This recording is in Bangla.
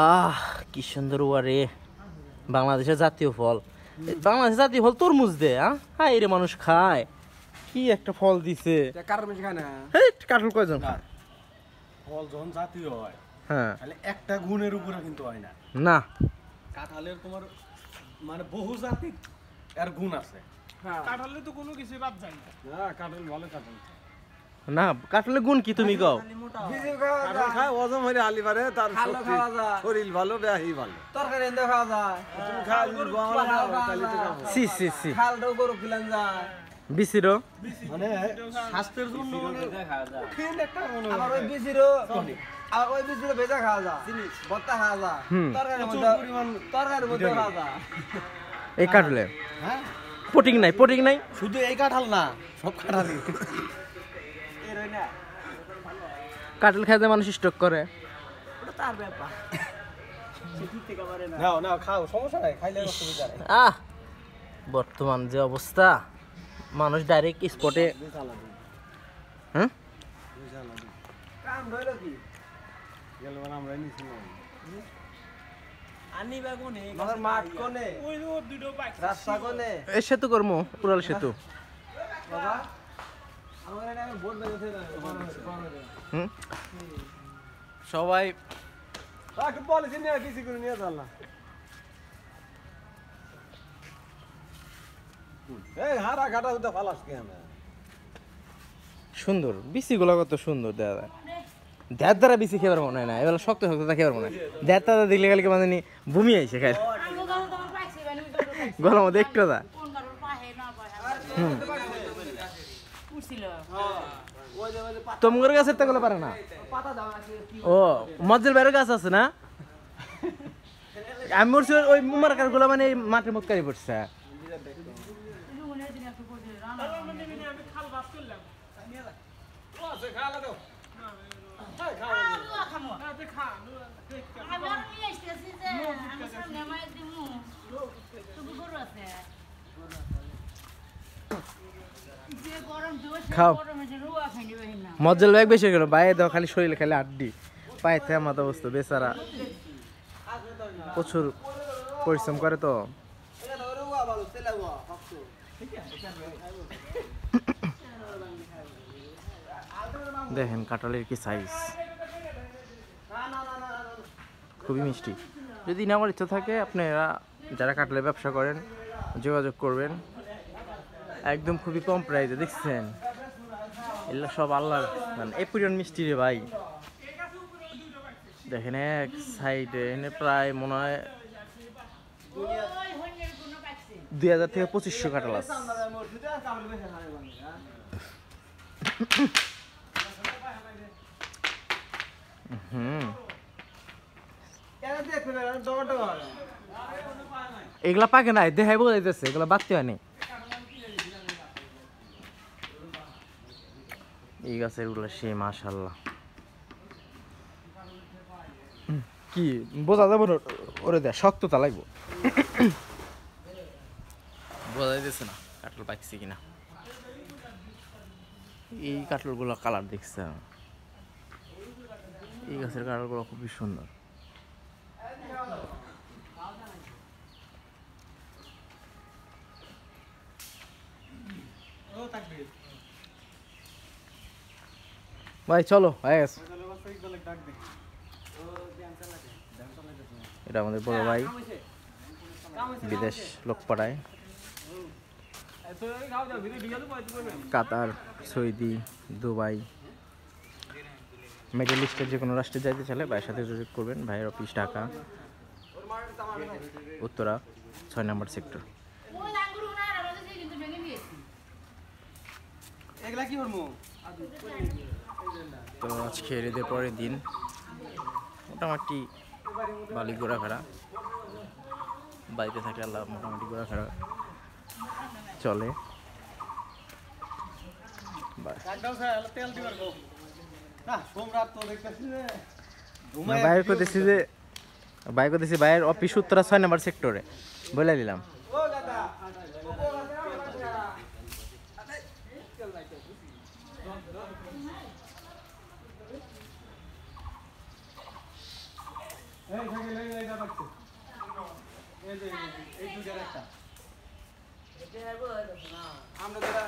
আহ কি সুন্দর ওয়ারে বাংলাদেশের জাতীয় ফল বাংলাদেশের জাতীয় ফল তরমুজ দে হ্যাঁ রে মানুষ খায় কি একটা ফল দিছে কারণ বেশি খায় না কাঁঠাল কয়জন খায় ফল যখন জাতীয় হয় হ্যাঁ তাহলে একটা গুণের উপরে কিন্তু হয় না না কাঁঠালের তোমার মানে বহু জাতির এর গুণ আছে কাঁঠালে তো কোনো কিছু বাদ যায় না কাঁঠাল ভালো কাঁঠাল না কাঁঠালের গুণ কি তুমি কও কাঁঠাল খায় ওজন হইলে আলি পারে তার শরীর ভালো দেহি ভালো তরকারি এনে খাওয়া যায় তুমি খায় যদি গহনা খাও তাহলে তো খাবো সি সি সি খালটাও গরু খিলান যায় বিসিরো মানে স্বাস্থ্যের জন্য কঠিন একটা মনে আবার ওই বিচিরও আর ওই বিচিরও ভেজা খাওয়া যায় ভর্তা খাওয়া যায় তরকারির মধ্যে তরকারির মধ্যে খাওয়া যায় এই কাঁঠালে হ্যাঁ পটিং নাই শুধু এই কাঁঠাল না সব কাঁঠালই কাঁঠাল খাইতে মানুষ স্টক করে তার ব্যাপার নাও নাও খাও সমস্যা নাই খাইলে অসুবিধা নাই আহ বর্তমান যে অবস্থা মানুষ ডাইরেক্ট স্পটে হ্যাঁ কাম হইল কি গেল আমরা নিছি না আনি বাগুনে আমার মাঠ কোনে ওই দুটো বাইক রাস্তা কোনে এই সেতু কর্ম উড়াল সেতু বাবা আমার এটা ভোট বেজেছে না হুম সবাই একটু পলিসি নিয়ে কিছু করে নিয়ে চল না এই হারা ঘাটা উঠে ফালাস কে আমি সুন্দর বিসি গুলো কত সুন্দর দেখা যায় দেড় দ্বারা বিসি খেবার মনে হয় না এবার শক্ত শক্ত খেবার মনে হয় দেড় দ্বারা দেখলে গেলে মানে ভূমি আইছে খাই গলার মধ্যে একটু দা তোমার গাছের তো গুলো পারে না ও মজ্জেল বাইরের গাছ আছে না আমি বলছি ওই মার্কার গুলো মানে মাঠের মতকারি পড়ছে আমি খাল বাস করলাম খাও মজ্জেল ব্যাগ বেশি গেল বাইরে দাও খালি শরীরে খালি আড্ডি পায়ে থেমাত অবস্থা বেচারা প্রচুর পরিশ্রম করে তো দেখেন কাঁঠালের কি সাইজ খুবই মিষ্টি যদি নেওয়ার ইচ্ছা থাকে আপনারা যারা কাঁঠালের ব্যবসা করেন যোগাযোগ করবেন একদম খুবই কম প্রাইসে দেখছেন এগুলো সব আল্লাহর এই পরিমাণ মিষ্টি রে ভাই দেখেন এক সাইডে এনে প্রায় মনে হয় 2000 থেকে 2500 কাঁঠাল আছে এগুলা পাকে নাই দেখাই বোঝাইতেছে এগুলা বাড়তে হয়নি এই গাছের গুলো সে মাশাআল্লাহ কি বোঝা যাবে ওরে দেয় শক্ততা লাগবো বোঝা যাইতেছে না কাঁঠাল পাকছে কিনা এই কাঁঠাল গুলো কালার দেখছে এই গাছের কাঁঠাল গুলো খুবই সুন্দর ভাই চলো হয়ে গেছে এটা আমাদের বড় ভাই বিদেশ লোক পাঠায় কাতার সৌদি দুবাই মিডল ইস্টের যে কোনো রাষ্ট্রে যাইতে চাইলে ভাইয়ের সাথে যোগাযোগ করবেন ভাইয়ের অফিস ঢাকা উত্তরা 6 নম্বর সেক্টর তো আজকে ঈদের পরের দিন মোটামুটি বালি ঘোরাফেরা বাড়িতে থাকলে আল্লাহ মোটামুটি ঘোরাফেরা চলে বাইরে করতেছি যে বাইরের অফিস উত্তরা 6 নম্বর সেক্টরে বলে দিলাম এই সাইকেল এই যাচ্ছে এই যে এই দুটার একটা এটা বোঝা যাচ্ছে না আমরা যারা